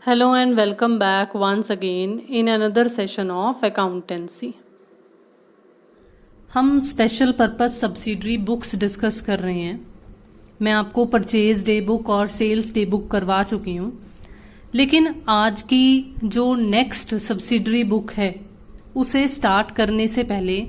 Hello and welcome back once again in another session of accountancy. हम special purpose subsidiary books discuss कर रहे हैं. मैं आपको परचेज डे बुक और सेल्स डे बुक करवा चुकी हूँ, लेकिन आज की जो नेक्स्ट सब्सिडरी बुक है उसे स्टार्ट करने से पहले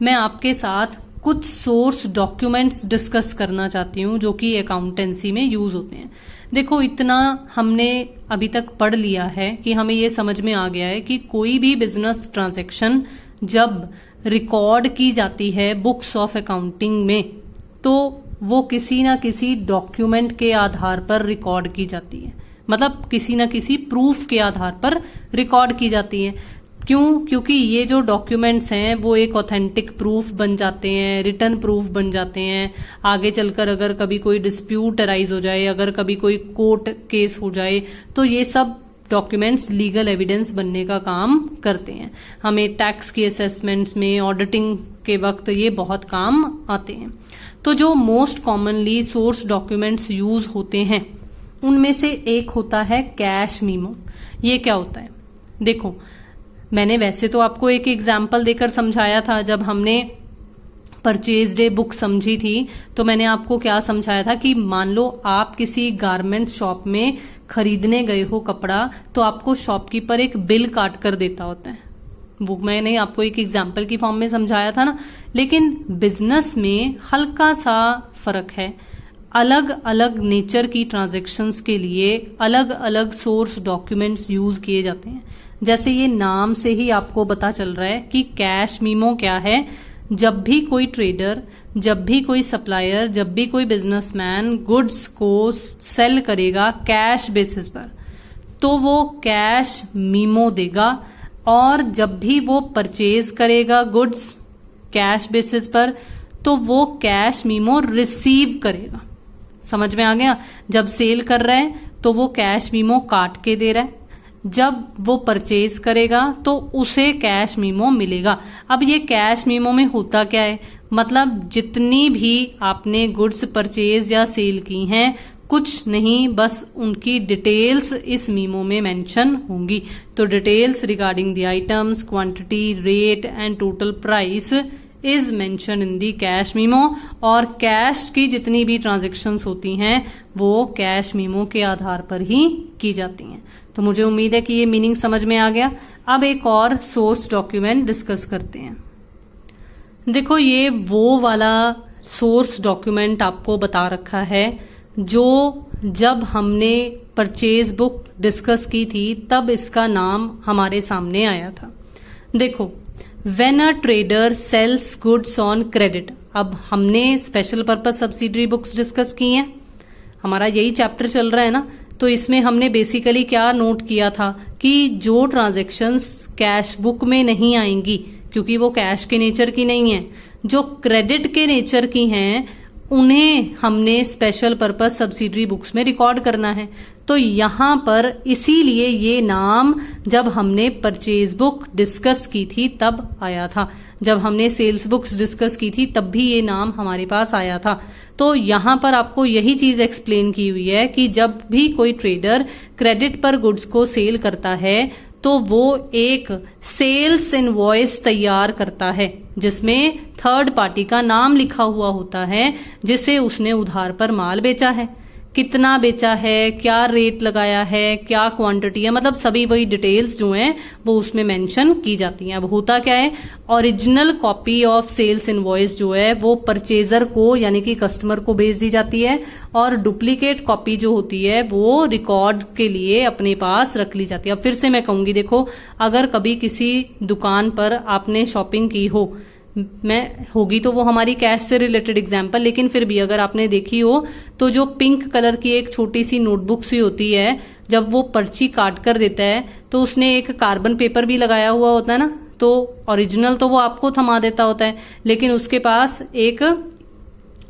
मैं आपके साथ कुछ सोर्स डॉक्यूमेंट्स डिस्कस करना चाहती हूँ जो कि अकाउंटेंसी में यूज होते हैं. देखो, इतना हमने अभी तक पढ़ लिया है कि हमें ये समझ में आ गया है कि कोई भी बिजनेस ट्रांजैक्शन जब रिकॉर्ड की जाती है बुक्स ऑफ अकाउंटिंग में तो वो किसी ना किसी डॉक्यूमेंट के आधार पर रिकॉर्ड की जाती है. मतलब किसी ना किसी प्रूफ के आधार पर रिकॉर्ड की जाती है. क्यों? क्योंकि ये जो डॉक्यूमेंट्स हैं वो एक ऑथेंटिक प्रूफ बन जाते हैं, रिटर्न प्रूफ बन जाते हैं. आगे चलकर अगर कभी कोई डिस्प्यूट अराइज हो जाए, अगर कभी कोई कोर्ट केस हो जाए, तो ये सब डॉक्यूमेंट्स लीगल एविडेंस बनने का काम करते हैं. हमें टैक्स की असेसमेंट्स में, ऑडिटिंग के वक्त ये बहुत काम आते हैं. तो जो most commonly source documents use होते हैं उनमें से एक होता है कैश मीमो. ये क्या होता है? देखो, मैंने वैसे तो आपको एक एग्जाम्पल देकर समझाया था. जब हमने परचेज डे बुक समझी थी तो मैंने आपको क्या समझाया था कि मान लो आप किसी गारमेंट शॉप में खरीदने गए हो कपड़ा, तो आपको शॉपकीपर एक बिल काट कर देता होता है. वो मैंने आपको एक एग्जाम्पल की फॉर्म में समझाया था ना. लेकिन बिजनेस में हल्का सा फर्क है. अलग अलग नेचर की ट्रांजैक्शंस के लिए अलग अलग सोर्स डॉक्यूमेंट्स यूज किए जाते हैं. जैसे ये नाम से ही आपको पता चल रहा है कि कैश मीमो क्या है. जब भी कोई ट्रेडर, जब भी कोई सप्लायर, जब भी कोई बिजनेसमैन गुड्स को सेल करेगा कैश बेसिस पर, तो वो कैश मीमो देगा. और जब भी वो परचेज करेगा गुड्स कैश बेसिस पर, तो वो कैश मीमो रिसीव करेगा. समझ में आ गया? जब सेल कर रहा है तो वो कैश मीमो काट के दे रहा है. जब वो परचेज करेगा तो उसे कैश मीमो मिलेगा. अब ये कैश मीमो में होता क्या है? मतलब जितनी भी आपने गुड्स परचेज या सेल की हैं, कुछ नहीं, बस उनकी डिटेल्स इस मीमो में मेंशन होंगी. तो details regarding the items, quantity, rate and total price is mention in the cash memo. और कैश की जितनी भी ट्रांजेक्शन्स होती हैं वो कैश मीमो के आधार पर ही की जाती हैं. तो मुझे उम्मीद है कि ये मीनिंग समझ में आ गया. अब एक और सोर्स डॉक्यूमेंट डिस्कस करते हैं. देखो, ये वो वाला सोर्स डॉक्यूमेंट आपको बता रखा है जो जब हमने परचेज बुक डिस्कस की थी तब इसका नाम हमारे सामने आया था. देखो, when a trader sells goods on credit. अब हमने special purpose subsidiary books discuss की हैं, हमारा यही चैप्टर चल रहा है ना. तो इसमें हमने बेसिकली क्या नोट किया था कि जो ट्रांजैक्शंस कैश बुक में नहीं आएंगी क्योंकि वो कैश के नेचर की नहीं है, जो क्रेडिट के नेचर की हैं, उन्हें हमने स्पेशल पर्पस सब्सिडरी बुक्स में रिकॉर्ड करना है. तो यहां पर इसीलिए ये नाम जब हमने परचेज बुक डिस्कस की थी तब आया था. जब हमने सेल्स बुक्स डिस्कस की थी तब भी ये नाम हमारे पास आया था. तो यहां पर आपको यही चीज एक्सप्लेन की हुई है कि जब भी कोई ट्रेडर क्रेडिट पर गुड्स को सेल करता है तो वो एक सेल्स इनवॉइस तैयार करता है जिसमें थर्ड पार्टी का नाम लिखा हुआ होता है जिसे उसने उधार पर माल बेचा है, कितना बेचा है, क्या रेट लगाया है, क्या क्वांटिटी है, मतलब सभी वही डिटेल्स जो हैं वो उसमें मेंशन की जाती हैं. अब होता क्या है, original copy of sales invoice जो है वो परचेजर को यानी कि कस्टमर को भेज दी जाती है और डुप्लीकेट कॉपी जो होती है वो रिकॉर्ड के लिए अपने पास रख ली जाती है. अब फिर से मैं कहूंगी, देखो, अगर कभी किसी दुकान पर आपने शॉपिंग की हो, मैं होगी तो वो हमारी कैश से रिलेटेड एग्जाम्पल, लेकिन फिर भी अगर आपने देखी हो तो जो पिंक कलर की एक छोटी सी नोटबुक सी होती है, जब वो पर्ची काट कर देता है तो उसने एक कार्बन पेपर भी लगाया हुआ होता है ना. तो ओरिजिनल तो वो आपको थमा देता होता है, लेकिन उसके पास एक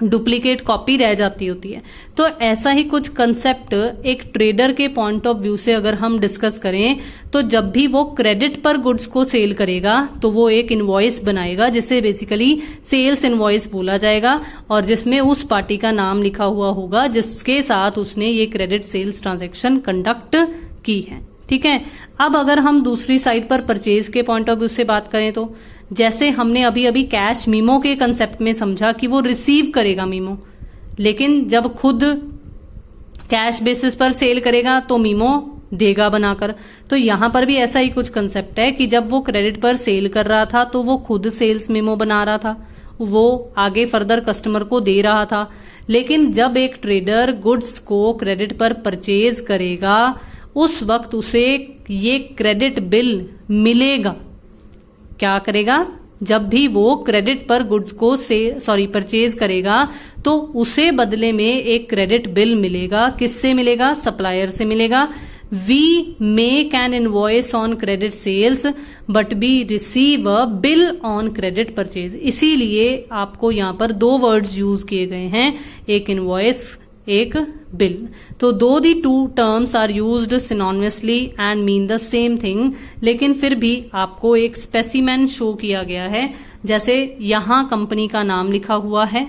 डुप्लीकेट कॉपी रह जाती होती है. तो ऐसा ही कुछ कंसेप्ट एक ट्रेडर के पॉइंट ऑफ व्यू से अगर हम डिस्कस करें तो जब भी वो क्रेडिट पर गुड्स को सेल करेगा तो वो एक इनवॉइस बनाएगा जिसे बेसिकली सेल्स इनवॉइस बोला जाएगा और जिसमें उस पार्टी का नाम लिखा हुआ होगा जिसके साथ उसने ये क्रेडिट सेल्स ट्रांजैक्शन कंडक्ट की है. ठीक है। अब अगर हम दूसरी साइड पर परचेज के पॉइंट ऑफ व्यू से बात करें तो जैसे हमने अभी अभी कैश मीमो के कंसेप्ट में समझा कि वो रिसीव करेगा मीमो, लेकिन जब खुद कैश बेसिस पर सेल करेगा तो मीमो देगा बनाकर। तो यहां पर भी ऐसा ही कुछ कंसेप्ट है कि जब वो क्रेडिट पर सेल कर रहा था तो वो खुद सेल्स मीमो बना रहा था, वो आगे फर्दर कस्टमर को दे रहा था। लेकिन जब एक ट्रेडर गुड्स को क्रेडिट पर परचेज करेगा उस वक्त उसे ये क्रेडिट बिल मिलेगा। क्या करेगा? जब भी वो क्रेडिट पर गुड्स को परचेज करेगा तो उसे बदले में एक क्रेडिट बिल मिलेगा। किससे मिलेगा? सप्लायर से मिलेगा। We make an invoice on credit sales but we receive a bill on credit purchase. इसीलिए आपको यहां पर दो वर्ड्स यूज किए गए हैं, एक इनवॉइस एक बिल। तो दो the two terms are used synonymously and mean the same thing, लेकिन फिर भी आपको एक स्पेसिमेन शो किया गया है। जैसे यहां कंपनी का नाम लिखा हुआ है,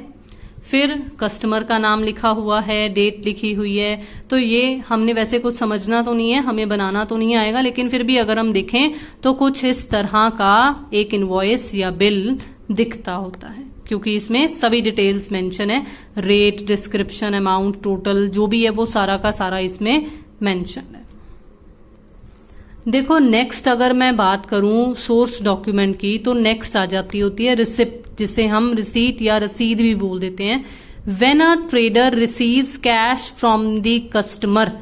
फिर कस्टमर का नाम लिखा हुआ है, डेट लिखी हुई है। तो ये हमने वैसे कुछ समझना तो नहीं है, हमें बनाना तो नहीं आएगा, लेकिन फिर भी अगर हम देखें तो कुछ इस तरह का एक इनवॉइस या बिल दिखता होता है, क्योंकि इसमें सभी डिटेल्स मेंशन है, रेट, डिस्क्रिप्शन, अमाउंट, टोटल जो भी है वो सारा का सारा इसमें मेंशन है। देखो नेक्स्ट अगर मैं बात करूं सोर्स डॉक्यूमेंट की तो नेक्स्ट आ जाती होती है रिसिप्ट, जिसे हम रिसीट या रसीद भी बोल देते हैं। When a trader receives cash from the customer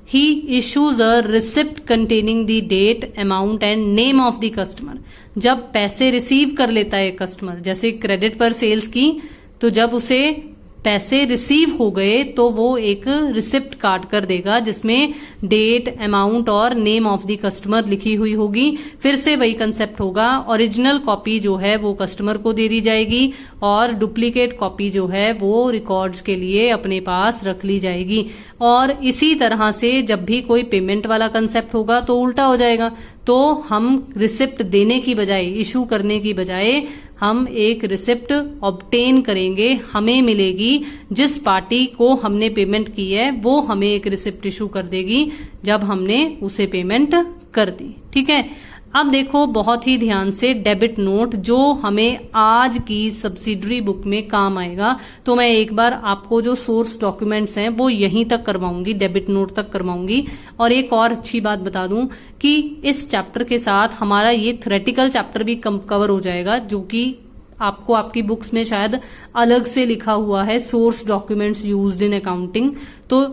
he issues a receipt containing the date, amount and name of the customer. जब पैसे रिसीव कर लेता है कस्टमर, जैसे क्रेडिट पर सेल्स की, तो जब उसे पैसे रिसीव हो गए तो वो एक रिसिप्ट काट कर देगा जिसमें डेट, अमाउंट और नेम ऑफ द कस्टमर लिखी हुई होगी। फिर से वही कंसेप्ट होगा, ओरिजिनल कॉपी जो है वो कस्टमर को दे दी जाएगी और डुप्लीकेट कॉपी जो है वो रिकॉर्ड्स के लिए अपने पास रख ली जाएगी। और इसी तरह से जब भी कोई पेमेंट वाला कंसेप्ट होगा तो उल्टा हो जाएगा। तो हम रिसिप्ट देने की बजाय, इशू करने की बजाय हम एक रिसिप्ट ऑब्टेन करेंगे, हमें मिलेगी। जिस पार्टी को हमने पेमेंट की है वो हमें एक रिसिप्ट इशू कर देगी जब हमने उसे पेमेंट कर दी। ठीक है। अब देखो बहुत ही ध्यान से डेबिट नोट जो हमें आज की सब्सिडरी बुक में काम आएगा। तो मैं एक बार आपको जो सोर्स डॉक्यूमेंट्स हैं वो यहीं तक करवाऊंगी, डेबिट नोट तक करवाऊंगी। और एक और अच्छी बात बता दूं कि इस चैप्टर के साथ हमारा ये थ्योरेटिकल चैप्टर भी कवर हो जाएगा, जो कि आपको आपकी बुक्स में शायद अलग से लिखा हुआ है, source documents used in accounting. तो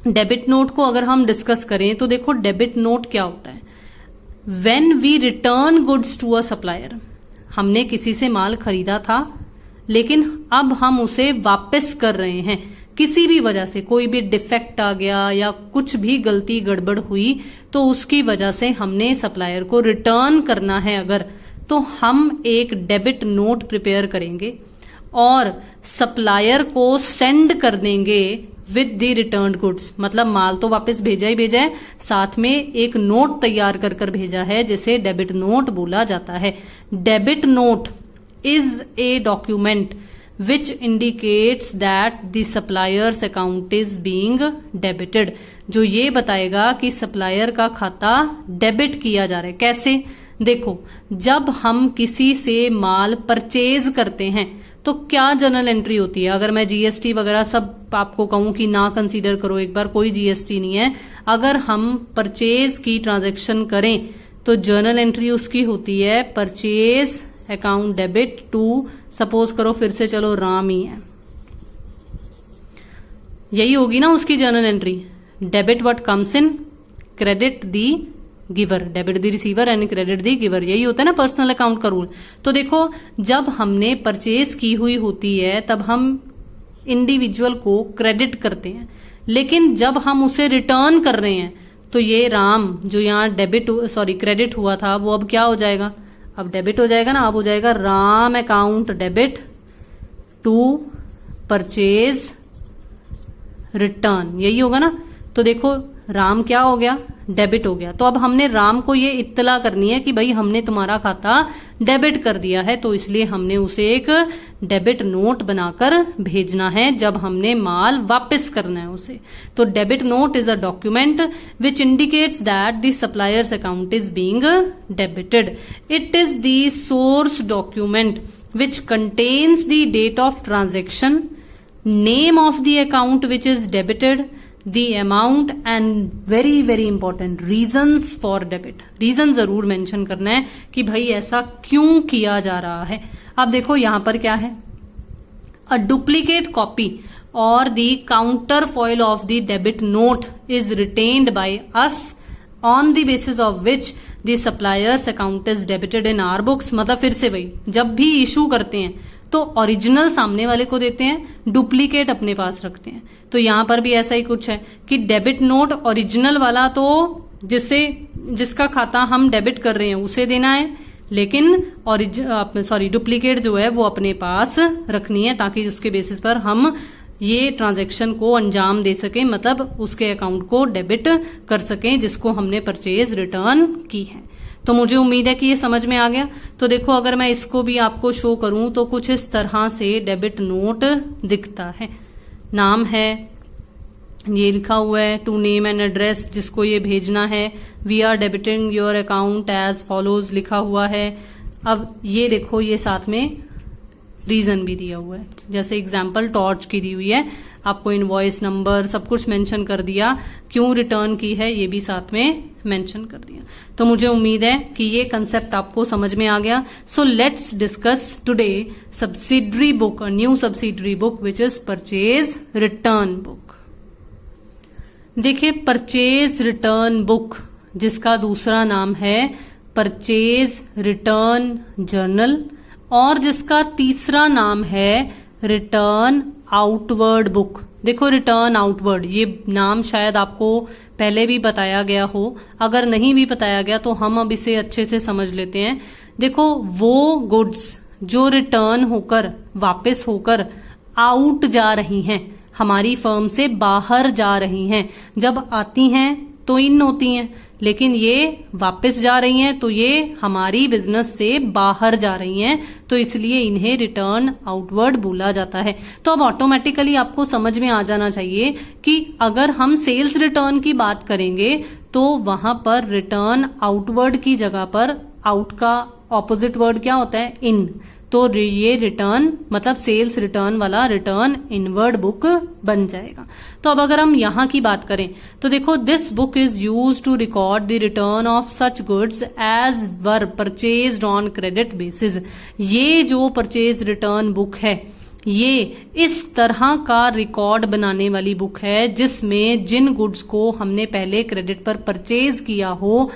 डेबिट नोट को अगर हम डिस्कस करें तो देखो डेबिट नोट क्या होता है। When we return goods to a supplier, हमने किसी से माल खरीदा था लेकिन अब हम उसे वापस कर रहे हैं किसी भी वजह से, कोई भी डिफेक्ट आ गया या कुछ भी गलती गड़बड़ हुई तो उसकी वजह से हमने सप्लायर को रिटर्न करना है अगर, तो हम एक डेबिट नोट प्रिपेयर करेंगे और सप्लायर को सेंड कर देंगे विद द रिटर्न गुड्स। मतलब माल तो वापस भेजा ही भेजा है, साथ में एक नोट तैयार कर कर भेजा है जिसे डेबिट नोट बोला जाता है। Debit note is a document which indicates that the suppliers account is being debited, जो ये बताएगा कि सप्लायर का खाता डेबिट किया जा रहा है। कैसे? देखो जब हम किसी से माल परचेज करते हैं तो क्या जर्नल एंट्री होती है। अगर मैं जीएसटी वगैरह सब आपको कहूं कि ना कंसीडर करो एक बार, कोई जीएसटी नहीं है। अगर हम परचेज की ट्रांजैक्शन करें तो जर्नल एंट्री उसकी होती है purchase account debit to, suppose करो फिर से चलो राम ही है, यही होगी ना उसकी journal entry. Debit what comes in, credit the giver, debit the receiver and credit the giver, यही होता है ना पर्सनल अकाउंट का रूल। तो देखो जब हमने परचेज की हुई होती है तब हम इंडिविजुअल को क्रेडिट करते हैं, लेकिन जब हम उसे रिटर्न कर रहे हैं तो ये राम जो यहाँ क्रेडिट हुआ था वो अब क्या हो जाएगा, अब डेबिट हो जाएगा ना। अब हो जाएगा Ram account debit to purchase return, यही होगा ना। तो देखो राम क्या हो गया, डेबिट हो गया। तो अब हमने राम को ये इत्तला करनी है कि भाई हमने तुम्हारा खाता डेबिट कर दिया है, तो इसलिए हमने उसे एक डेबिट नोट बनाकर भेजना है जब हमने माल वापस करना है उसे। तो debit note is a document which indicates that the suppliers account is being debited. It is the source document which contains the date of transaction, name of the account which is debited, the amount and very important reasons for debit। Reason जरूर mention करना है कि भाई ऐसा क्यों किया जा रहा है। अब देखो यहां पर क्या है, a duplicate copy or the counterfoil of the debit note is retained by us on the basis of which the supplier's account is debited in our books। मतलब फिर से भाई जब भी इशू करते हैं तो ओरिजिनल सामने वाले को देते हैं, डुप्लीकेट अपने पास रखते हैं। तो यहां पर भी ऐसा ही कुछ है कि डेबिट नोट ओरिजिनल वाला तो जिसका खाता हम डेबिट कर रहे हैं उसे देना है, लेकिन डुप्लीकेट जो है वो अपने पास रखनी है ताकि उसके बेसिस पर हम ये ट्रांजैक्शन को अंजाम दे सकें, मतलब उसके अकाउंट को डेबिट कर सकें जिसको हमने परचेज रिटर्न की है। तो मुझे उम्मीद है कि ये समझ में आ गया। तो देखो अगर मैं इसको भी आपको शो करूं तो कुछ इस तरह से डेबिट नोट दिखता है। नाम है, ये लिखा हुआ है टू नेम एंड एड्रेस जिसको ये भेजना है, we are debiting your account as follows लिखा हुआ है। अब ये देखो ये साथ में रीजन भी दिया हुआ है, जैसे एग्जाम्पल टॉर्च की दी हुई है, आपको इनवॉइस नंबर सब कुछ मेंशन कर दिया, क्यों रिटर्न की है ये भी साथ में मेंशन कर दिया। तो मुझे उम्मीद है कि ये कंसेप्ट आपको समझ में आ गया। So let's discuss today subsidiary book, a new subsidiary book which is purchase return book. देखिए परचेज रिटर्न बुक जिसका दूसरा नाम है परचेज रिटर्न जर्नल और जिसका तीसरा नाम है रिटर्न आउटवर्ड बुक। देखो रिटर्न आउटवर्ड ये नाम शायद आपको पहले भी बताया गया हो, अगर नहीं भी बताया गया तो हम अब इसे अच्छे से समझ लेते हैं। देखो वो गुड्स जो रिटर्न होकर वापस होकर आउट जा रही हैं, हमारी फर्म से बाहर जा रही हैं, जब आती हैं तो इन होती हैं, लेकिन ये वापस जा रही हैं तो ये हमारी बिजनेस से बाहर जा रही हैं, तो इसलिए इन्हें रिटर्न आउटवर्ड बोला जाता है। तो अब ऑटोमेटिकली आपको समझ में आ जाना चाहिए कि अगर हम सेल्स रिटर्न की बात करेंगे तो वहां पर रिटर्न आउटवर्ड की जगह पर आउट का ऑपोजिट वर्ड क्या होता है, इन। तो ये रिटर्न मतलब सेल्स रिटर्न वाला रिटर्न इनवर्ड बुक बन जाएगा। तो अब अगर हम यहां की बात करें तो देखो this book is used to record the return of such goods as were purchased on credit basis. ये जो परचेज रिटर्न बुक है ये इस तरह का रिकॉर्ड बनाने वाली बुक है जिसमें जिन गुड्स को हमने पहले क्रेडिट पर परचेज किया हो,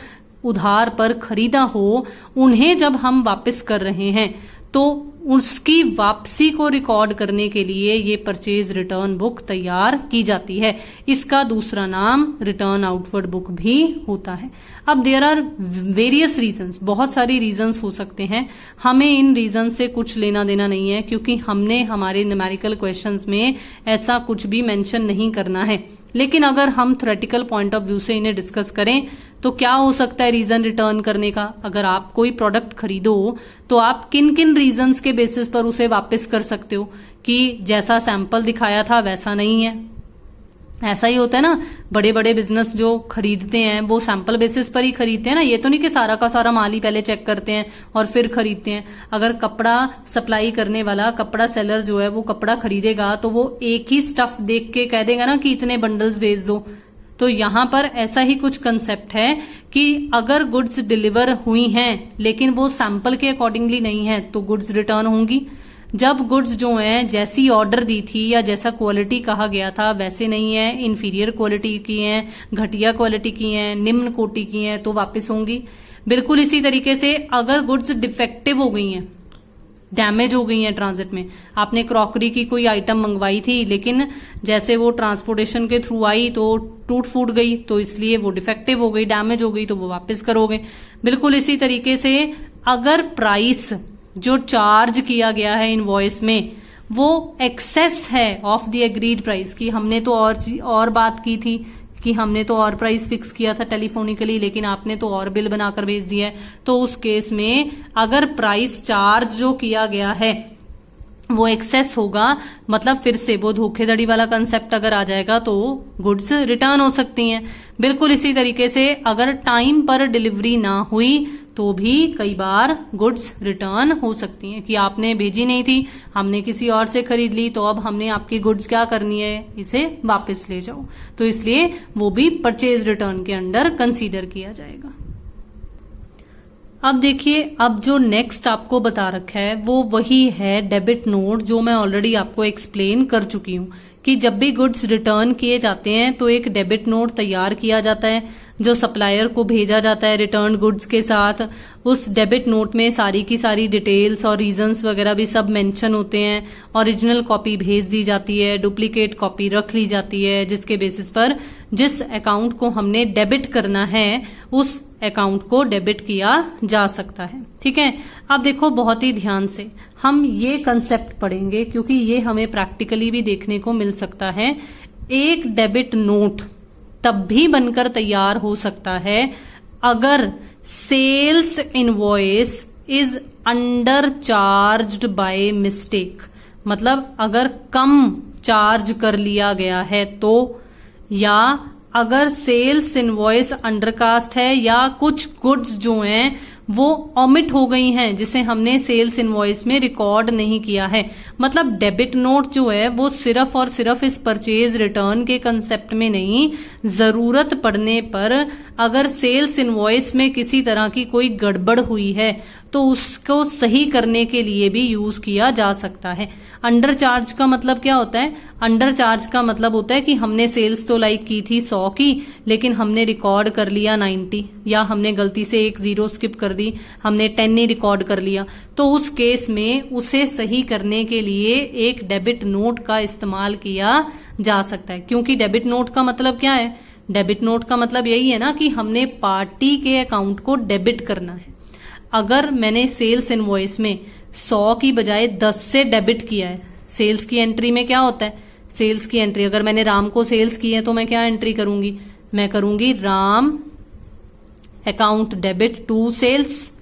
उधार पर खरीदा हो, उन्हें जब हम वापस कर रहे हैं तो उसकी वापसी को रिकॉर्ड करने के लिए ये परचेज रिटर्न बुक तैयार की जाती है। इसका दूसरा नाम रिटर्न आउटवर्ड बुक भी होता है। अब देयर आर वेरियस रीजंस, बहुत सारी रीजंस हो सकते हैं, हमें इन रीजन से कुछ लेना देना नहीं है क्योंकि हमने हमारे न्यूमेरिकल क्वेश्चंस में ऐसा कुछ भी मेंशन नहीं करना है। लेकिन अगर हम थ्योरेटिकल पॉइंट ऑफ व्यू से इन्हें डिस्कस करें तो क्या हो सकता है रीजन रिटर्न करने का। अगर आप कोई प्रोडक्ट खरीदो तो आप किन किन रीजंस के बेसिस पर उसे वापस कर सकते हो कि जैसा सैंपल दिखाया था वैसा नहीं है। ऐसा ही होता है ना, बड़े बड़े बिजनेस जो खरीदते हैं वो सैंपल बेसिस पर ही खरीदते हैं ना, ये तो नहीं कि सारा का सारा माल ही पहले चेक करते हैं और फिर खरीदते हैं। अगर कपड़ा सप्लाई करने वाला कपड़ा सेलर जो है वो कपड़ा खरीदेगा तो वो एक ही स्टफ देख के कह देगा ना कि इतने बंडल्स भेज दो। तो यहां पर ऐसा ही कुछ कंसेप्ट है कि अगर गुड्स डिलीवर हुई हैं लेकिन वो सैंपल के अकॉर्डिंगली नहीं है तो गुड्स रिटर्न होंगी। जब गुड्स जो हैं जैसी ऑर्डर दी थी या जैसा क्वालिटी कहा गया था वैसे नहीं है, इन्फीरियर क्वालिटी की हैं, घटिया क्वालिटी की हैं, निम्न कोटि की हैं, तो वापस होंगी। बिल्कुल इसी तरीके से अगर गुड्स डिफेक्टिव हो गई हैं, डैमेज हो गई हैं ट्रांजिट में, आपने क्रॉकरी की कोई आइटम मंगवाई थी लेकिन जैसे वो ट्रांसपोर्टेशन के थ्रू आई तो टूट फूट गई, तो इसलिए वो डिफेक्टिव हो गई, डैमेज हो गई, तो वो वापस करोगे। बिल्कुल इसी तरीके से अगर प्राइस जो चार्ज किया गया है इनवॉइस में वो एक्सेस है ऑफ द एग्रीड प्राइस की, हमने तो और बात की थी कि हमने तो और प्राइस फिक्स किया था टेलीफोनिकली, लेकिन आपने तो और बिल बनाकर भेज दिया है, तो उस केस में अगर प्राइस चार्ज जो किया गया है वो एक्सेस होगा, मतलब फिर से वो धोखेधड़ी वाला कंसेप्ट अगर आ जाएगा तो गुड्स रिटर्न हो सकती हैं। बिल्कुल इसी तरीके से अगर टाइम पर डिलीवरी ना हुई तो भी कई बार गुड्स रिटर्न हो सकती हैं कि आपने भेजी नहीं थी, हमने किसी और से खरीद ली, तो अब हमने आपकी गुड्स क्या करनी है, इसे वापस ले जाओ। तो इसलिए वो भी परचेज रिटर्न के अंडर कंसीडर किया जाएगा। अब देखिए, अब जो नेक्स्ट आपको बता रखा है वो वही है डेबिट नोट, जो मैं ऑलरेडी आपको एक्सप्लेन कर चुकी हूं कि जब भी गुड्स रिटर्न किए जाते हैं तो एक डेबिट नोट तैयार किया जाता है जो सप्लायर को भेजा जाता है रिटर्न गुड्स के साथ। उस डेबिट नोट में सारी की सारी डिटेल्स और रीजंस वगैरह भी सब मेंशन होते हैं। ओरिजिनल कॉपी भेज दी जाती है, डुप्लीकेट कॉपी रख ली जाती है, जिसके बेसिस पर जिस अकाउंट को हमने डेबिट करना है उस अकाउंट को डेबिट किया जा सकता है। ठीक है, अब देखो बहुत ही ध्यान से हम ये कंसेप्ट पढ़ेंगे क्योंकि ये हमें प्रैक्टिकली भी देखने को मिल सकता है। एक डेबिट नोट तब भी बनकर तैयार हो सकता है अगर sales invoice is under charged by mistake, मतलब अगर कम चार्ज कर लिया गया है तो, या अगर सेल्स इनवॉइस अंडरकास्ट है या कुछ गुड्स जो हैं वो ऑमिट हो गई हैं जिसे हमने सेल्स इनवॉइस में रिकॉर्ड नहीं किया है। मतलब डेबिट नोट जो है वो सिर्फ और सिर्फ इस परचेज रिटर्न के कंसेप्ट में नहीं, जरूरत पड़ने पर अगर सेल्स इनवॉइस में किसी तरह की कोई गड़बड़ हुई है तो उसको सही करने के लिए भी यूज किया जा सकता है। अंडर चार्ज का मतलब क्या होता है? अंडर चार्ज का मतलब होता है कि हमने सेल्स तो लाइक की थी 100 की, लेकिन हमने रिकॉर्ड कर लिया 90, या हमने गलती से एक जीरो स्किप कर दी, हमने 10 ही रिकॉर्ड कर लिया। तो उस केस में उसे सही करने के लिए एक डेबिट नोट का इस्तेमाल किया जा सकता है। क्योंकि डेबिट नोट का मतलब क्या है? डेबिट नोट का मतलब यही है ना कि हमने पार्टी के अकाउंट को डेबिट करना है। अगर मैंने सेल्स इनवॉइस में 100 की बजाय 10 से डेबिट किया है, सेल्स की एंट्री में क्या होता है? सेल्स की एंट्री, अगर मैंने राम को सेल्स की है तो मैं क्या एंट्री करूंगी? मैं करूंगी Ram account debit to sales,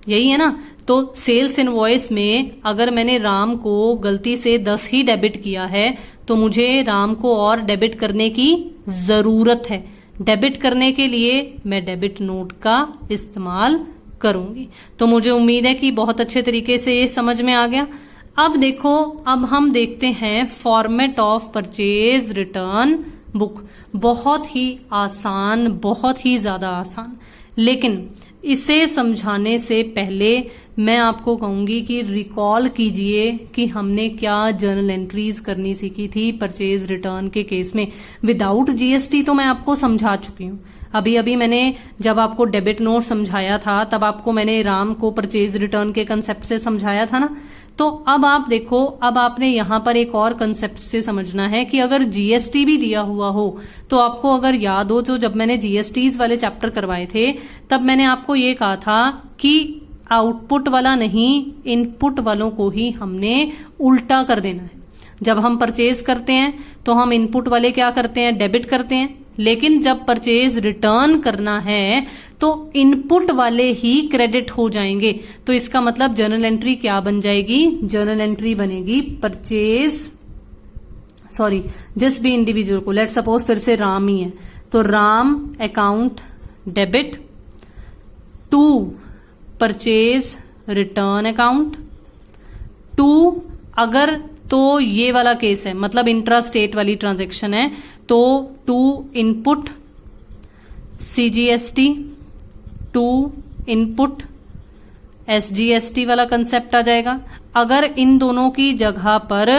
यही है ना। तो सेल्स इनवॉइस में अगर मैंने राम को गलती से 10 ही डेबिट किया है तो मुझे राम को और डेबिट करने की जरूरत है। डेबिट करने के लिए मैं डेबिट नोट का इस्तेमाल करूंगी। तो मुझे उम्मीद है कि बहुत अच्छे तरीके से ये समझ में आ गया। अब देखो, अब हम देखते हैं format of purchase return book. बहुत ही आसान, बहुत ही ज्यादा आसान, लेकिन इसे समझाने से पहले मैं आपको कहूंगी कि रिकॉल कीजिए कि हमने क्या जर्नल एंट्रीज करनी सीखी थी परचेज रिटर्न के केस में। विदाउट जीएसटी तो मैं आपको समझा चुकी हूं। अभी अभी मैंने जब आपको डेबिट नोट समझाया था तब आपको मैंने राम को परचेज रिटर्न के कंसेप्ट से समझाया था ना। तो अब आप देखो, अब आपने यहां पर एक और कंसेप्ट से समझना है कि अगर जीएसटी भी दिया हुआ हो तो आपको अगर याद हो, जो जब मैंने जीएसटीज वाले चैप्टर करवाए थे तब मैंने आपको ये कहा था कि आउटपुट वाला नहीं, इनपुट वालों को ही हमने उल्टा कर देना है। जब हम परचेज करते हैं तो हम इनपुट वाले क्या करते हैं? डेबिट करते हैं। लेकिन जब परचेज रिटर्न करना है तो इनपुट वाले ही क्रेडिट हो जाएंगे। तो इसका मतलब जर्नल एंट्री क्या बन जाएगी? जर्नल एंट्री बनेगी जिस भी इंडिविजुअल को, लेट सपोज फिर से राम ही है तो Ram account debit to purchase return account to, अगर तो ये वाला केस है, मतलब इंट्रा स्टेट वाली ट्रांजैक्शन है, तो to input CGST, to input SGST वाला कंसेप्ट आ जाएगा। अगर इन दोनों की जगह पर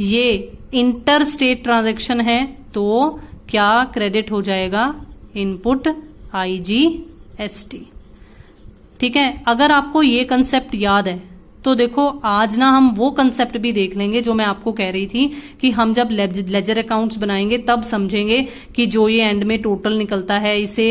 ये इंटर स्टेट ट्रांजैक्शन है तो क्या क्रेडिट हो जाएगा? Input IGST. ठीक है, अगर आपको ये कंसेप्ट याद है तो देखो आज ना हम वो कंसेप्ट भी देख लेंगे जो मैं आपको कह रही थी कि हम जब लेजर अकाउंट्स बनाएंगे तब समझेंगे कि जो ये एंड में टोटल निकलता है इसे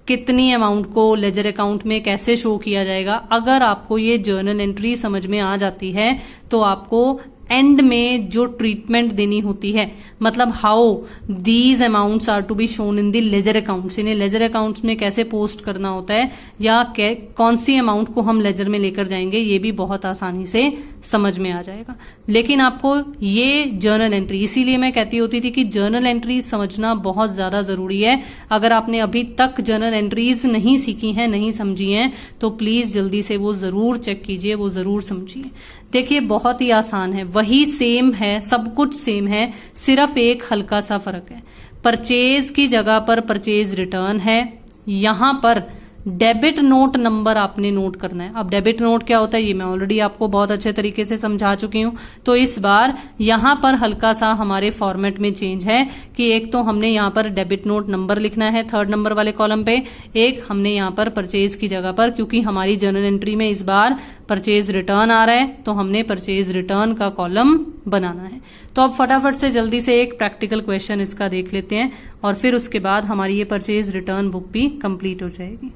कितनी अमाउंट को लेजर अकाउंट में कैसे शो किया जाएगा। अगर आपको ये जर्नल एंट्री समझ में आ जाती है तो आपको एंड में जो ट्रीटमेंट देनी होती है, मतलब how these amounts are to be shown in the ledger accounts, इन्हें लेजर अकाउंट्स में कैसे पोस्ट करना होता है या कौन सी अमाउंट को हम लेजर में लेकर जाएंगे, ये भी बहुत आसानी से समझ में आ जाएगा। लेकिन आपको ये जर्नल एंट्री, इसीलिए मैं कहती होती थी कि जर्नल एंट्री समझना बहुत ज्यादा जरूरी है। अगर आपने अभी तक जर्नल एंट्रीज नहीं सीखी हैं, नहीं समझी हैं, तो प्लीज जल्दी से वो जरूर चेक कीजिए, वो जरूर समझिए। देखिए बहुत ही आसान है, वही सेम है, सब कुछ सेम है, सिर्फ एक हल्का सा फर्क है। परचेज की जगह पर परचेज रिटर्न है, यहां पर डेबिट नोट नंबर आपने नोट करना है। अब डेबिट नोट क्या होता है ये मैं ऑलरेडी आपको बहुत अच्छे तरीके से समझा चुकी हूं, तो इस बार यहां पर हल्का सा हमारे फॉर्मेट में चेंज है कि एक तो हमने यहां पर डेबिट नोट नंबर लिखना है 3rd नंबर वाले कॉलम पे, एक हमने यहां पर परचेज की जगह पर, क्योंकि हमारी जर्नल एंट्री में इस बार परचेज रिटर्न आ रहा है तो हमने परचेज रिटर्न का कॉलम बनाना है। तो अब फटाफट से जल्दी से एक प्रैक्टिकल क्वेश्चन इसका देख लेते हैं और फिर उसके बाद हमारी ये परचेज रिटर्न बुक भी कंप्लीट हो जाएगी।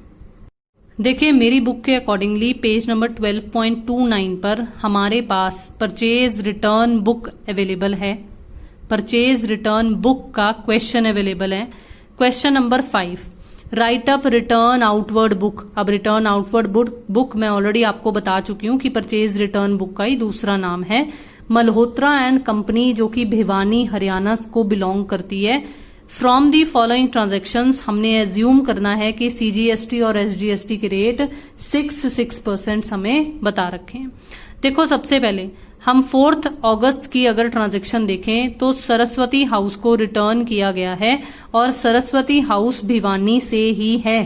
देखिए मेरी बुक के अकॉर्डिंगली पेज नंबर 12.29 पर हमारे पास परचेज रिटर्न बुक अवेलेबल है। परचेज रिटर्न बुक का क्वेश्चन अवेलेबल है। Question number 5, right up return outward book. अब रिटर्न आउटवर्ड बुक मैं ऑलरेडी आपको बता चुकी हूं कि परचेज रिटर्न बुक का ही दूसरा नाम है। मल्होत्रा एंड कंपनी जो कि भिवानी हरियाणा को बिलोंग करती है। फ्रॉम दी फॉलोइंग ट्रांजेक्शंस हमने एज्यूम करना है कि सीजीएसटी और एसजीएसटी के रेट 6% हमें बता रखे हैं। देखो सबसे पहले हम 4 अगस्त की अगर ट्रांजेक्शन देखें तो सरस्वती हाउस को रिटर्न किया गया है और सरस्वती हाउस भिवानी से ही है।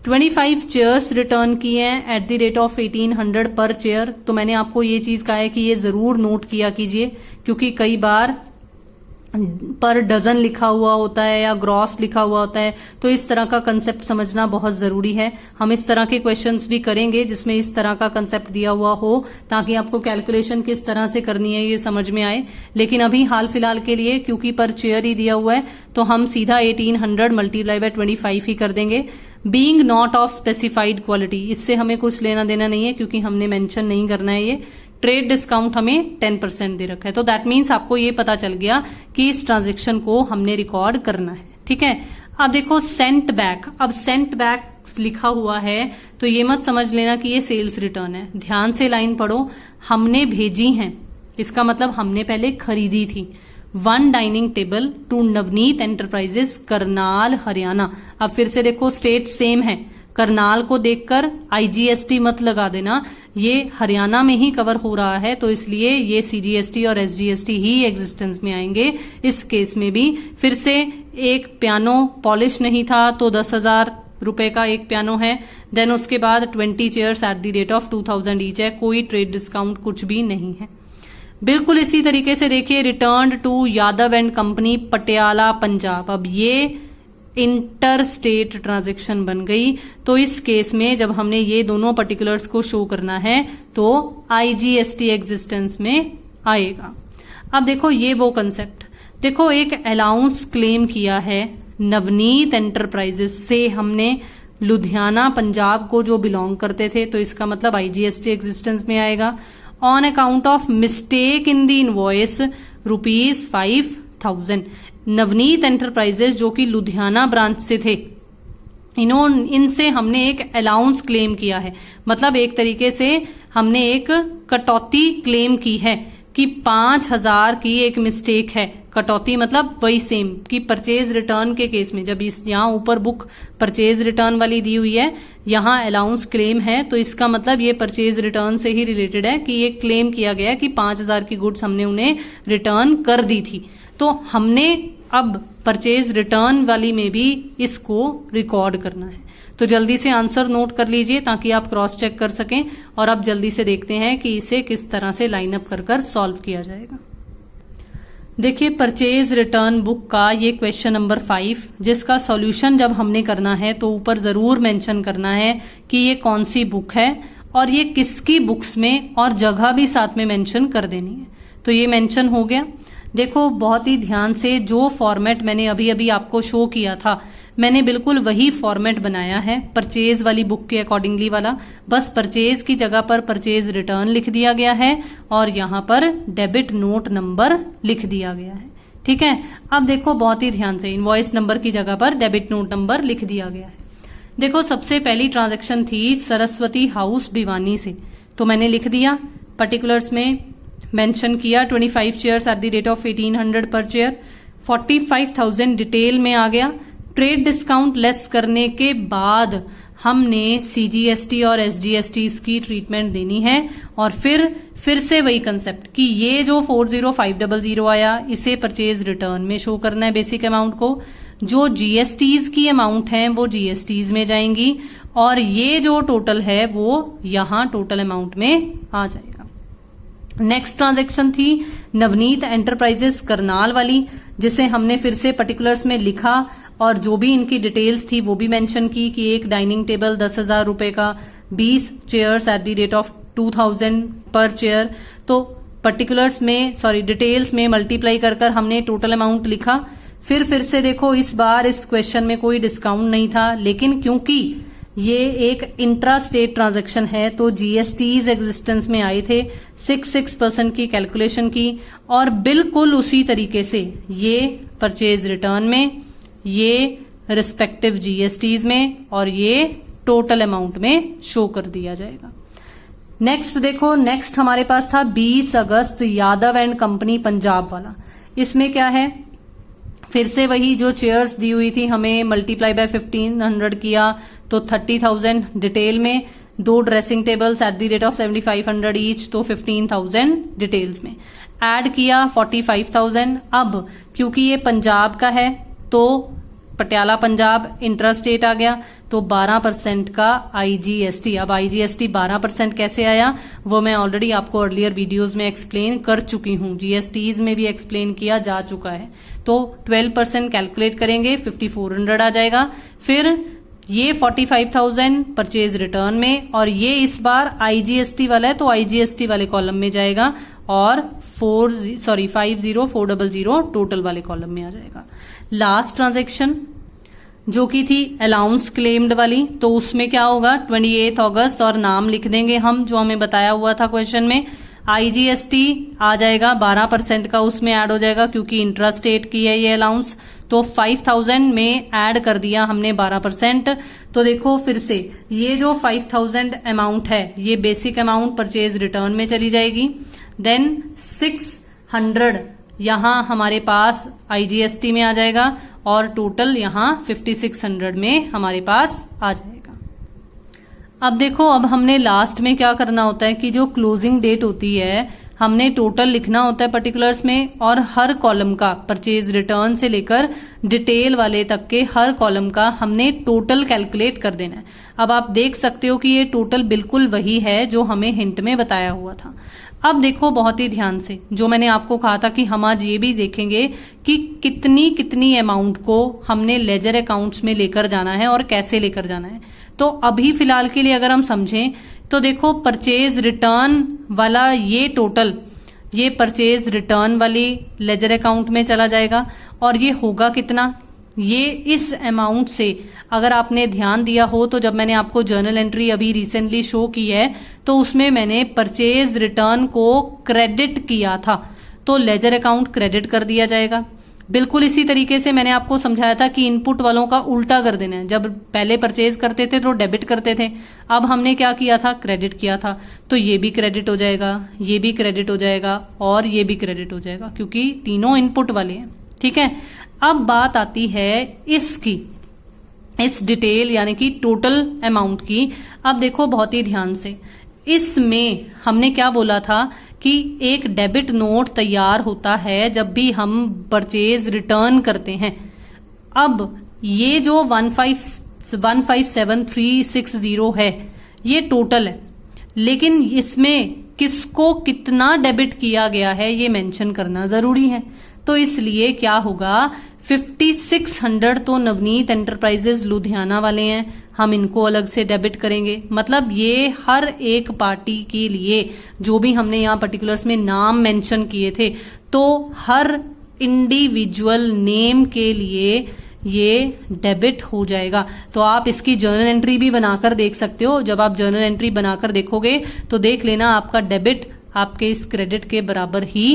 25 चेयर्स रिटर्न किए हैं एट द रेट ऑफ 1800 पर चेयर। तो मैंने आपको ये चीज कहा है कि ये जरूर नोट किया कीजिए, क्योंकि कई बार पर डजन लिखा हुआ होता है या ग्रॉस लिखा हुआ होता है, तो इस तरह का कंसेप्ट समझना बहुत जरूरी है। हम इस तरह के क्वेश्चंस भी करेंगे जिसमें इस तरह का कंसेप्ट दिया हुआ हो, ताकि आपको कैलकुलेशन किस तरह से करनी है ये समझ में आए। लेकिन अभी हाल फिलहाल के लिए क्योंकि पर चेयर ही दिया हुआ है तो हम सीधा 1800 मल्टीप्लाई बाय 25 ही कर देंगे। Being not of specified quality, इससे हमें कुछ लेना देना नहीं है क्योंकि हमने मेंशन नहीं करना है। ये ट्रेड डिस्काउंट हमें 10% दे रखा है, तो दैट मीन्स आपको ये पता चल गया कि इस ट्रांजेक्शन को हमने रिकॉर्ड करना है। ठीक है, अब देखो सेंट बैक। अब सेंट बैक लिखा हुआ है तो ये मत समझ लेना कि ये सेल्स रिटर्न है। ध्यान से लाइन पढ़ो, हमने भेजी हैं, इसका मतलब हमने पहले खरीदी थी। 1 dining table to Navneet Enterprises Karnal Haryana. अब फिर से देखो स्टेट सेम है, करनाल को देखकर आईजीएसटी मत लगा देना, ये हरियाणा में ही कवर हो रहा है तो इसलिए ये सीजीएसटी और एसजीएसटी ही एग्जिस्टेंस में आएंगे इस केस में भी। फिर से एक पियानो पॉलिश नहीं था तो 10,000 रुपए का एक पियानो है। देन उसके बाद 20 chairs at the rate of 2000 each है, कोई ट्रेड डिस्काउंट कुछ भी नहीं है। बिल्कुल इसी तरीके से देखिए return to Yadav and company Patiala Punjab. अब ये इंटर स्टेट ट्रांजेक्शन बन गई, तो इस केस में जब हमने ये दोनों पर्टिकुलर्स को शो करना है तो आईजीएसटी एग्जिस्टेंस में आएगा। अब देखो ये वो कंसेप्ट, देखो एक अलाउंस क्लेम किया है नवनीत एंटरप्राइजेस से हमने लुधियाना पंजाब को जो बिलोंग करते थे, तो इसका मतलब आईजीएसटी एग्जिस्टेंस में आएगा। On account of mistake in the invoice ₹5,000 Navneet enterprises जो कि लुधियाना ब्रांच से थे, इनसे हमने एक अलाउंस क्लेम किया है। मतलब एक तरीके से हमने एक कटौती क्लेम की है कि 5,000 की एक मिस्टेक है। कटौती मतलब वही सेम कि परचेज रिटर्न के केस में जब इस यहाँ ऊपर बुक परचेज रिटर्न वाली दी हुई है, यहाँ अलाउंस क्लेम है, तो इसका मतलब ये परचेज रिटर्न से ही रिलेटेड है कि ये क्लेम किया गया कि 5,000 की गुड्स हमने उन्हें रिटर्न कर दी थी। तो हमने अब परचेज रिटर्न वाली में भी इसको रिकॉर्ड करना है। तो जल्दी से आंसर नोट कर लीजिए ताकि आप क्रॉस चेक कर सकें। और अब जल्दी से देखते हैं कि इसे किस तरह से लाइन अप कर सॉल्व किया जाएगा। देखिए परचेज रिटर्न बुक का ये क्वेश्चन नंबर 5, जिसका सॉल्यूशन जब हमने करना है तो ऊपर जरूर मेंशन करना है कि ये कौन सी बुक है और ये किसकी बुक्स में, और जगह भी साथ में मेंशन कर देनी है। तो ये मेंशन हो गया। देखो बहुत ही ध्यान से जो फॉर्मेट मैंने अभी अभी आपको शो किया था, मैंने बिल्कुल वही फॉर्मेट बनाया है परचेज वाली बुक के अकॉर्डिंगली वाला, बस परचेज की जगह पर परचेज रिटर्न लिख दिया गया है और यहां पर डेबिट नोट नंबर लिख दिया गया है। ठीक है, अब देखो बहुत ही ध्यान से, इनवॉइस नंबर की जगह पर डेबिट नोट नंबर लिख दिया गया है। देखो सबसे पहली ट्रांजैक्शन थी सरस्वती हाउस भिवानी से, तो मैंने लिख दिया, पर्टिकुलर्स में मेंशन किया 25 chairs at the rate of 1800 पर चेयर, 45,000 डिटेल में आ गया। ट्रेड डिस्काउंट लेस करने के बाद हमने सीजीएसटी और एसजीएसटी की ट्रीटमेंट देनी है और फिर से वही कंसेप्ट कि ये जो 40500 आया इसे परचेज रिटर्न में शो करना है बेसिक अमाउंट को, जो जीएसटीज की अमाउंट है वो जीएसटीज में जाएंगी और ये जो टोटल है वो यहां टोटल अमाउंट में आ जाएगा। नेक्स्ट ट्रांजैक्शन थी नवनीत एंटरप्राइजेस करनाल वाली, जिसे हमने फिर से पर्टिकुलर्स में लिखा और जो भी इनकी डिटेल्स थी वो भी मेंशन की कि एक डाइनिंग टेबल 10,000 रुपए का, 20 chairs at the rate of 2,000 पर चेयर। तो पर्टिकुलर्स में डिटेल्स में मल्टीप्लाई कर हमने टोटल अमाउंट लिखा। फिर से देखो इस बार इस क्वेश्चन में कोई डिस्काउंट नहीं था, लेकिन क्योंकि ये एक इंट्रा स्टेट ट्रांजैक्शन है तो जीएसटीज एग्जिस्टेंस में आए थे, 6% की कैलकुलेशन की और बिल्कुल उसी तरीके से ये परचेज रिटर्न में, ये रिस्पेक्टिव जीएसटीज में और ये टोटल अमाउंट में शो कर दिया जाएगा। नेक्स्ट देखो, नेक्स्ट हमारे पास था 20 अगस्त यादव एंड कंपनी पंजाब वाला। इसमें क्या है, फिर से वही जो चेयर्स दी हुई थी हमें मल्टीप्लाई बाय 1500 किया तो 30,000 डिटेल में, 2 dressing tables at the rate of 7500 each तो 15,000 डिटेल्स में, ऐड किया 45,000। अब क्योंकि ये पंजाब का है तो पटियाला पंजाब इंट्रा स्टेट आ गया तो 12% का आईजीएसटी। अब आईजीएसटी 12% कैसे आया वो मैं ऑलरेडी आपको अर्लियर वीडियोस में एक्सप्लेन कर चुकी हूं, जीएसटीज में भी एक्सप्लेन किया जा चुका है। तो 12% कैलकुलेट करेंगे 5400 आ जाएगा। फिर ये 45,000 परचेज रिटर्न में और ये इस बार आईजीएसटी वाला है तो आईजीएसटी वाले कॉलम में जाएगा और 50,400 टोटल वाले कॉलम में आ जाएगा। लास्ट ट्रांजैक्शन जो की थी अलाउंस क्लेम्ड वाली, तो उसमें क्या होगा 28 अगस्त और नाम लिख देंगे हम जो हमें बताया हुआ था क्वेश्चन में। आईजीएसटी आ जाएगा 12% का, उसमें ऐड हो जाएगा क्योंकि इंट्रा स्टेट की है ये अलाउंस, तो 5,000 में ऐड कर दिया हमने 12%। तो देखो फिर से ये जो 5,000 अमाउंट है ये बेसिक अमाउंट परचेज रिटर्न में चली जाएगी। देन 600 यहां हमारे पास आईजीएसटी में आ जाएगा और टोटल यहां 5600 में हमारे पास आ जाएगा। अब देखो, अब हमने लास्ट में क्या करना होता है कि जो क्लोजिंग डेट होती है हमने टोटल लिखना होता है पर्टिकुलर्स में और हर कॉलम का परचेज रिटर्न से लेकर डिटेल वाले तक के हर कॉलम का हमने टोटल कैलकुलेट कर देना है। अब आप देख सकते हो कि ये टोटल बिल्कुल वही है जो हमें हिंट में बताया हुआ था। अब देखो बहुत ही ध्यान से, जो मैंने आपको कहा था कि हम आज ये भी देखेंगे कि कितनी कितनी अमाउंट को हमने लेजर अकाउंट्स में लेकर जाना है और कैसे लेकर जाना है। तो अभी फिलहाल के लिए अगर हम समझें तो देखो परचेज रिटर्न वाला ये टोटल ये परचेज रिटर्न वाली लेजर अकाउंट में चला जाएगा और ये होगा कितना, ये इस अमाउंट से अगर आपने ध्यान दिया हो तो जब मैंने आपको जर्नल एंट्री अभी रिसेंटली शो की है तो उसमें मैंने परचेज रिटर्न को क्रेडिट किया था तो लेजर अकाउंट क्रेडिट कर दिया जाएगा। बिल्कुल इसी तरीके से मैंने आपको समझाया था कि इनपुट वालों का उल्टा कर देना है। जब पहले परचेज करते थे तो डेबिट करते थे, अब हमने क्या किया था, क्रेडिट किया था। तो ये भी क्रेडिट हो जाएगा, ये भी क्रेडिट हो जाएगा और ये भी क्रेडिट हो जाएगा क्योंकि तीनों इनपुट वाले हैं। ठीक है, अब बात आती है इसकी, इस डिटेल यानी कि टोटल अमाउंट की। अब देखो बहुत ही ध्यान से, इसमें हमने क्या बोला था कि एक डेबिट नोट तैयार होता है जब भी हम परचेज रिटर्न करते हैं। अब ये जो 157,360 है ये टोटल है, लेकिन इसमें किसको कितना डेबिट किया गया है ये मेंशन करना जरूरी है। तो इसलिए क्या होगा, 5600 तो नवनीत एंटरप्राइजेज लुधियाना वाले हैं, हम इनको अलग से डेबिट करेंगे। मतलब ये हर एक पार्टी के लिए जो भी हमने यहाँ पर्टिकुलर्स में नाम मेंशन किए थे तो हर इंडिविजुअल नेम के लिए ये डेबिट हो जाएगा। तो आप इसकी जर्नल एंट्री भी बनाकर देख सकते हो। जब आप जर्नल एंट्री बनाकर देखोगे तो देख लेना आपका डेबिट आपके इस क्रेडिट के बराबर ही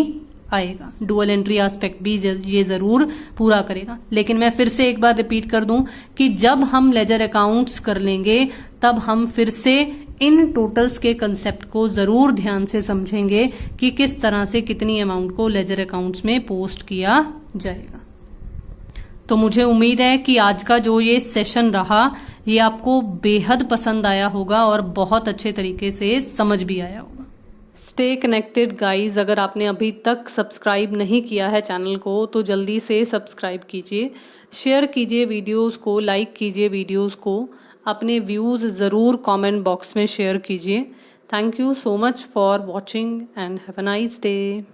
आएगा। डुअल एंट्री एस्पेक्ट भी ये जरूर पूरा करेगा। लेकिन मैं फिर से एक बार रिपीट कर दूं कि जब हम लेजर अकाउंट्स कर लेंगे तब हम फिर से इन टोटल्स के कंसेप्ट को जरूर ध्यान से समझेंगे कि किस तरह से कितनी अमाउंट को लेजर अकाउंट्स में पोस्ट किया जाएगा। तो मुझे उम्मीद है कि आज का जो ये सेशन रहा ये आपको बेहद पसंद आया होगा और बहुत अच्छे तरीके से समझ भी आया होगा। Stay connected guys. अगर आपने अभी तक सब्सक्राइब नहीं किया है चैनल को तो जल्दी से सब्सक्राइब कीजिए, शेयर कीजिए वीडियोस को, लाइक कीजिए वीडियोस को, अपने व्यूज़ ज़रूर कमेंट बॉक्स में शेयर कीजिए। Thank you so much for watching and have a nice day.